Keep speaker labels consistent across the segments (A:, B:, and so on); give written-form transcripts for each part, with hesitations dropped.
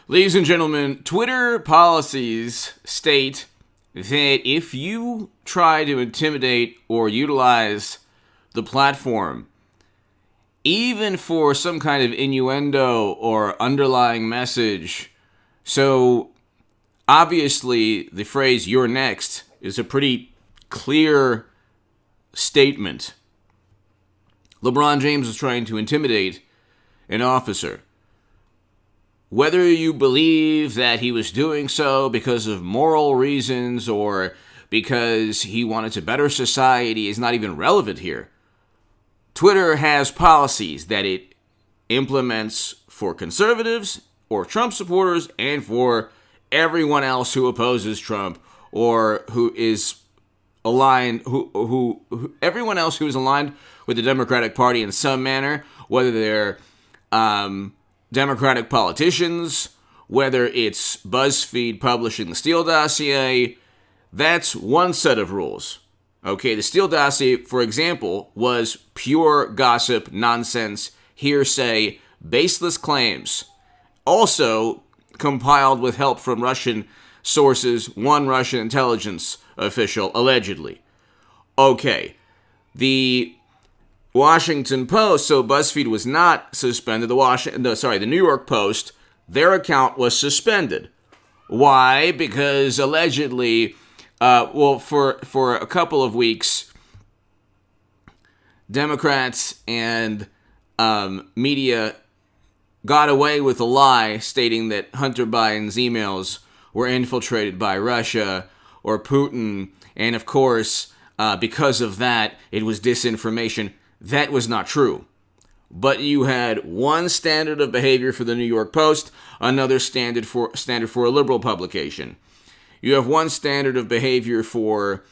A: Ladies and gentlemen, Twitter policies state that if you try to intimidate or utilize the platform, even for some kind of innuendo or underlying message, so obviously the phrase "you're next" is a pretty clear statement. LeBron James was trying to intimidate an officer. Whether you believe that he was doing so because of moral reasons or because he wanted to better society is not even relevant here. Twitter has policies that it implements for conservatives or Trump supporters and for everyone else who opposes Trump or who is aligned, everyone else who is aligned with the Democratic Party in some manner, whether they're Democratic politicians, whether it's BuzzFeed publishing the Steele dossier. That's one set of rules. Okay, the Steele dossier, for example, was pure gossip, nonsense, hearsay, baseless claims. Also compiled with help from Russian sources, one Russian intelligence official, allegedly. Okay, the Washington Post, so BuzzFeed was not suspended. The New York Post, their account was suspended. Why? Because allegedly, for a couple of weeks, Democrats and media got away with a lie stating that Hunter Biden's emails were infiltrated by Russia or Putin, and of course, because of that, it was disinformation. That was not true. But you had one standard of behavior for the New York Post, another standard for a liberal publication. You have one standard of behavior for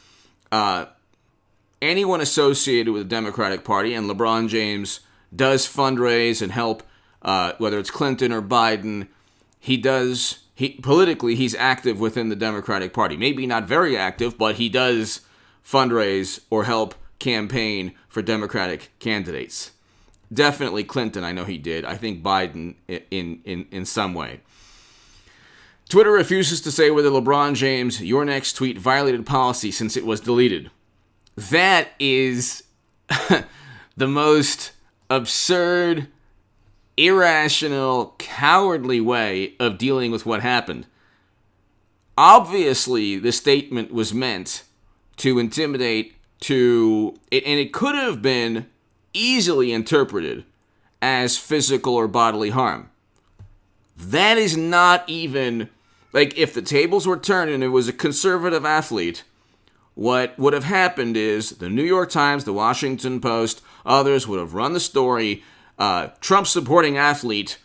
A: anyone associated with the Democratic Party, and LeBron James does fundraise and help, whether it's Clinton or Biden. Politically, he's active within the Democratic Party. Maybe not very active, but he does fundraise or help campaign for Democratic candidates. Definitely Clinton, I know he did. I think Biden in some way. Twitter refuses to say whether LeBron James' "your next" tweet violated policy since it was deleted. That is the most absurd, irrational, cowardly way of dealing with what happened. Obviously, the statement was meant to intimidate, and it could have been easily interpreted as physical or bodily harm. That is not even, like, if the tables were turned and it was a conservative athlete, what would have happened is the New York Times, the Washington Post, others would have run the story. Trump-supporting athlete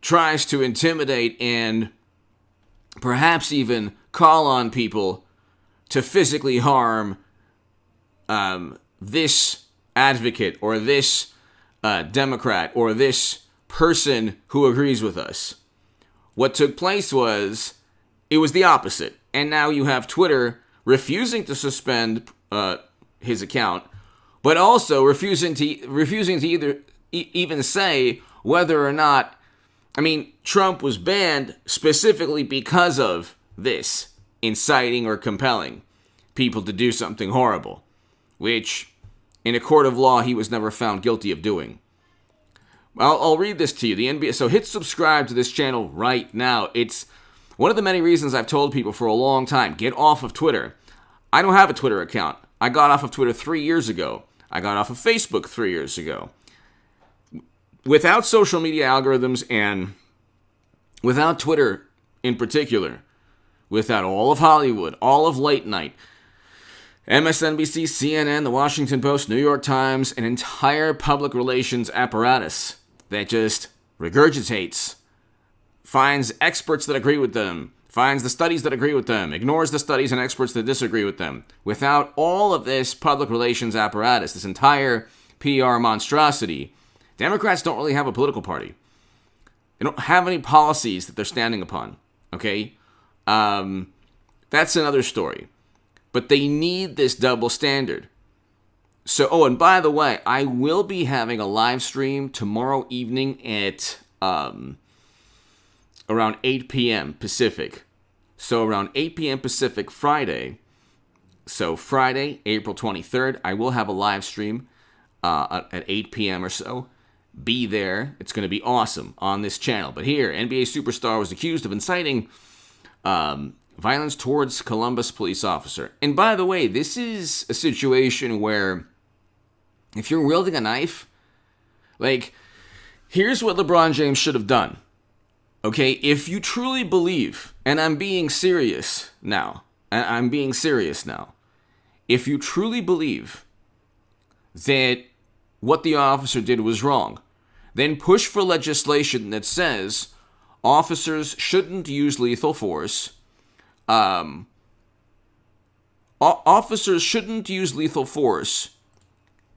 A: tries to intimidate and perhaps even call on people to physically harm this advocate or this Democrat or this person who agrees with us. What took place was, it was the opposite. And now you have Twitter refusing to suspend his account, but also refusing to even say whether or not, Trump was banned specifically because of this, inciting or compelling people to do something horrible, which in a court of law he was never found guilty of doing. I'll read this to you. The NBA. So hit subscribe to this channel right now. It's one of the many reasons I've told people for a long time, get off of Twitter. I don't have a Twitter account. I got off of Twitter 3 years ago. I got off of Facebook 3 years ago. Without social media algorithms and without Twitter in particular, without all of Hollywood, all of late night, MSNBC, CNN, the Washington Post, New York Times, an entire public relations apparatus that just regurgitates, finds experts that agree with them, finds the studies that agree with them, ignores the studies and experts that disagree with them. Without all of this public relations apparatus, this entire PR monstrosity, Democrats don't really have a political party. They don't have any policies that they're standing upon, okay? That's another story. But they need this double standard. So, and by the way, I will be having a live stream tomorrow evening at around 8 p.m. Pacific. So around 8 p.m. Pacific Friday. So Friday, April 23rd, I will have a live stream at 8 p.m. or so. Be there. It's going to be awesome on this channel. But here, NBA superstar was accused of inciting violence towards Columbus police officer. And by the way, this is a situation where if you're wielding a knife, like, here's what LeBron James should have done. Okay, if you truly believe, and I'm being serious now, if you truly believe that what the officer did was wrong, then push for legislation that says officers shouldn't use lethal force. Officers shouldn't use lethal force,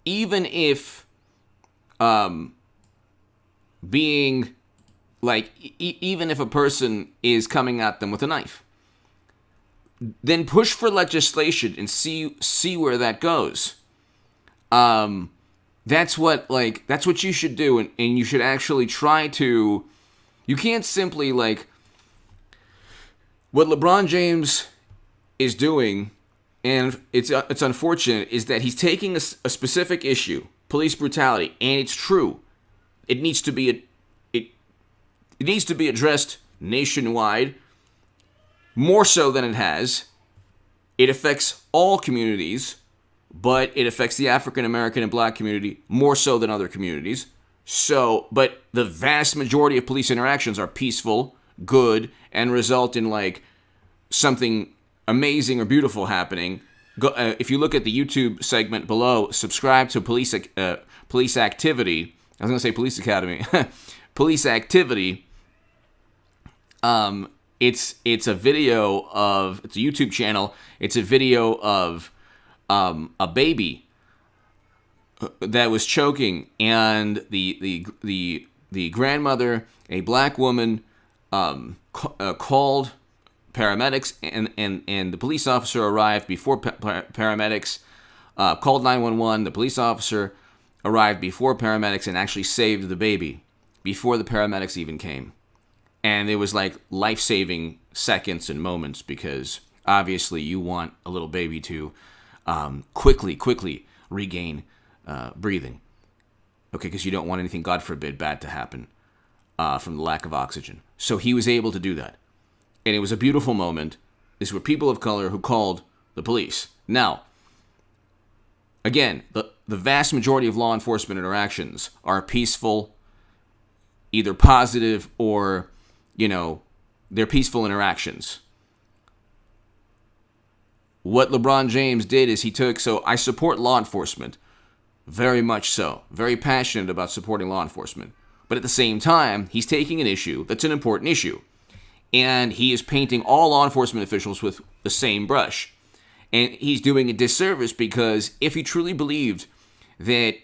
A: even if even if a person is coming at them with a knife. Then push for legislation and see where that goes. That's what you should do, and you should actually try to. You can't simply what LeBron James is doing, and it's unfortunate, is that he's taking a specific issue, police brutality, and it's true. It needs to be it needs to be addressed nationwide, more so than it has. It affects all communities, but it affects the African American and Black community more so than other communities. But the vast majority of police interactions are peaceful, good, and result in something amazing or beautiful happening. If you look at the YouTube segment below, subscribe to Police Activity. I was going to say Police Academy. Police Activity. It's a video of, it's a YouTube channel. It's a video of a baby that was choking, and the grandmother, a Black woman, called paramedics, and the police officer arrived before paramedics, called 911. The police officer arrived before paramedics and actually saved the baby before the paramedics even came. And it was life-saving seconds and moments, because obviously you want a little baby to quickly regain breathing. Okay, because you don't want anything, God forbid, bad to happen from the lack of oxygen. So he was able to do that. And it was a beautiful moment. These were people of color who called the police. Now, again, the vast majority of law enforcement interactions are peaceful, either positive or, they're peaceful interactions. What LeBron James did is so I support law enforcement, very much so, very passionate about supporting law enforcement. But at the same time, he's taking an issue that's an important issue, and he is painting all law enforcement officials with the same brush. And he's doing a disservice, because if he truly believed that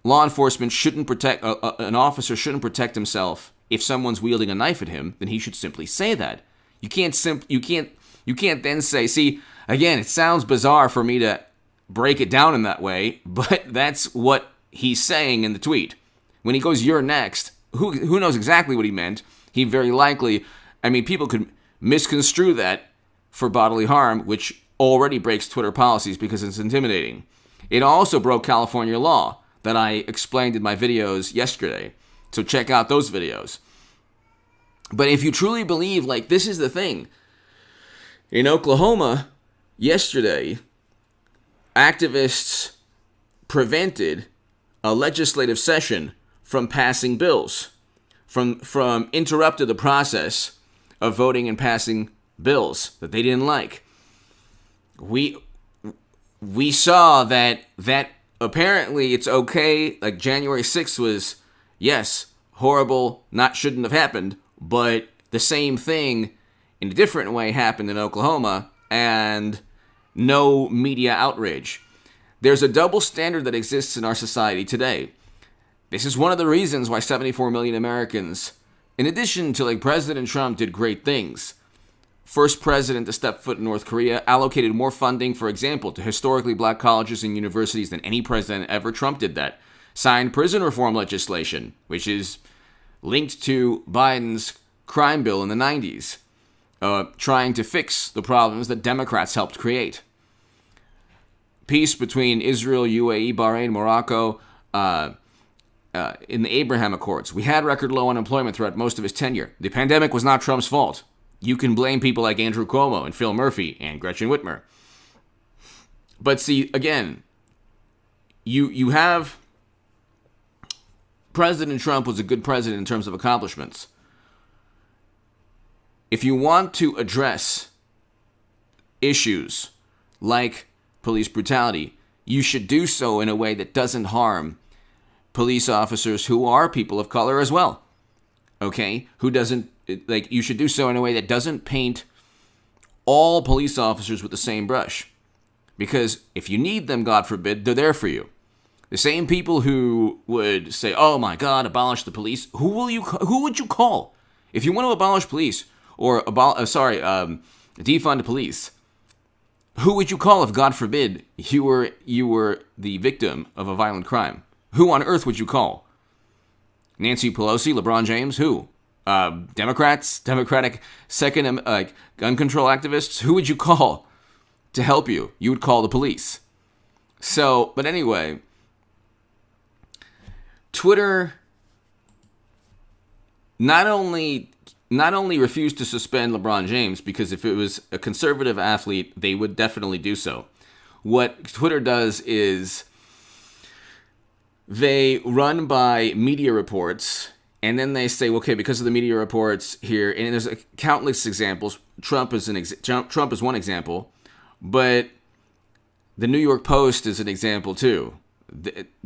A: law enforcement shouldn't protect, an officer shouldn't protect himself if someone's wielding a knife at him, then he should simply say that. You can't then say, see, again, it sounds bizarre for me to break it down in that way, but that's what he's saying in the tweet. When he goes, "You're next," who knows exactly what he meant? He very likely, people could misconstrue that for bodily harm, which already breaks Twitter policies because it's intimidating. It also broke California law that I explained in my videos yesterday. So check out those videos. But if you truly believe, this is the thing. In Oklahoma, yesterday, activists prevented a legislative session from passing bills, from interrupted the process of voting and passing bills that they didn't like. We saw that apparently it's okay. January 6th was, yes, horrible, shouldn't have happened, but the same thing in a different way happened in Oklahoma, and no media outrage. There's a double standard that exists in our society today. This is one of the reasons why 74 million Americans, in addition to President Trump, did great things. First president to step foot in North Korea, allocated more funding, for example, to historically Black colleges and universities than any president ever. Trump did that. Signed prison reform legislation, which is linked to Biden's crime bill in the 90s, trying to fix the problems that Democrats helped create. Peace between Israel, UAE, Bahrain, Morocco, in the Abraham Accords. We had record low unemployment throughout most of his tenure. The pandemic was not Trump's fault. You can blame people like Andrew Cuomo and Phil Murphy and Gretchen Whitmer. But see, again, you have President Trump was a good president in terms of accomplishments. If you want to address issues like police brutality, you should do so in a way that doesn't harm police officers who are people of color as well. Okay? You should do so in a way that doesn't paint all police officers with the same brush. Because if you need them, God forbid, they're there for you. The same people who would say, "Oh my God, abolish the police." Who would you call if you want to abolish police or defund police? Who would you call if, God forbid, you were the victim of a violent crime? Who on earth would you call? Nancy Pelosi, LeBron James, who? Democrats, Democratic second gun control activists. Who would you call to help you? You would call the police. So, but anyway. Twitter not only refused to suspend LeBron James, because if it was a conservative athlete, they would definitely do so. What Twitter does is they run by media reports, and then they say, okay, because of the media reports here, and there's countless examples. Trump is one example, but the New York Post is an example too.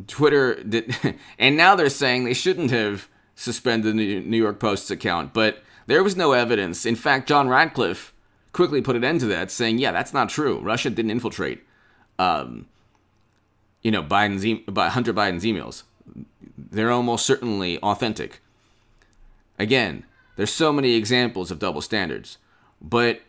A: Twitter did, and now they're saying they shouldn't have suspended the New York Post's account, but there was no evidence. In fact, John Radcliffe quickly put an end to that, saying, "Yeah, that's not true. Russia didn't infiltrate, Hunter Biden's emails. They're almost certainly authentic." Again, there's so many examples of double standards, but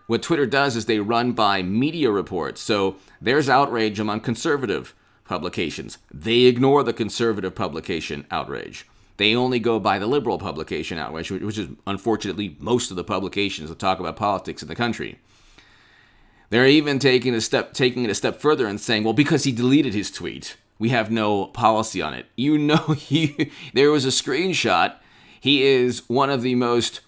A: what Twitter does is they run by media reports. So there's outrage among conservative publications. They ignore the conservative publication outrage. They only go by the liberal publication outrage, which is unfortunately most of the publications that talk about politics in the country. They're even taking it a step further and saying, well, because he deleted his tweet, we have no policy on it. There was a screenshot. He's one of the most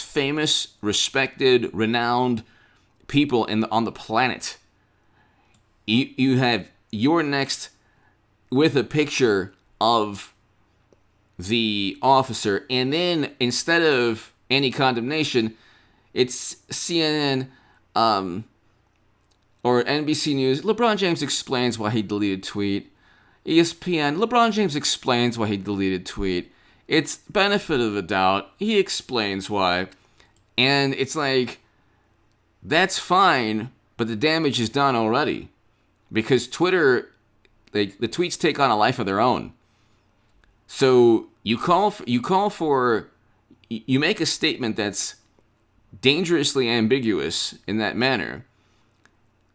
A: famous, respected, renowned people on the planet. You're next with a picture of the officer, and then instead of any condemnation, it's CNN or NBC News. LeBron James explains why he deleted tweet. ESPN. LeBron James explains why he deleted tweet. It's benefit of the doubt. He explains why. And it's like, that's fine, but the damage is done already. Because Twitter, the tweets take on a life of their own. So you make a statement that's dangerously ambiguous in that manner.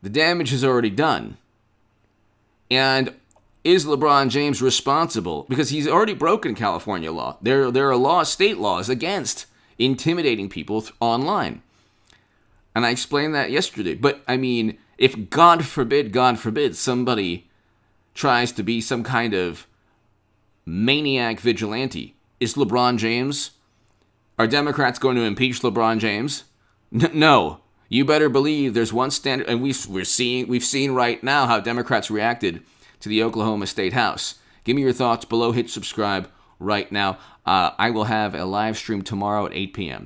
A: The damage is already done. And is LeBron James responsible? Because he's already broken California law. There are state laws against intimidating people online. And I explained that yesterday. But, I mean, if God forbid, somebody tries to be some kind of maniac vigilante, is LeBron James? Are Democrats going to impeach LeBron James? No. You better believe there's one standard, and we've seen right now how Democrats reacted to the Oklahoma State House. Give me your thoughts below. Hit subscribe right now. I will have a live stream tomorrow at 8 p.m.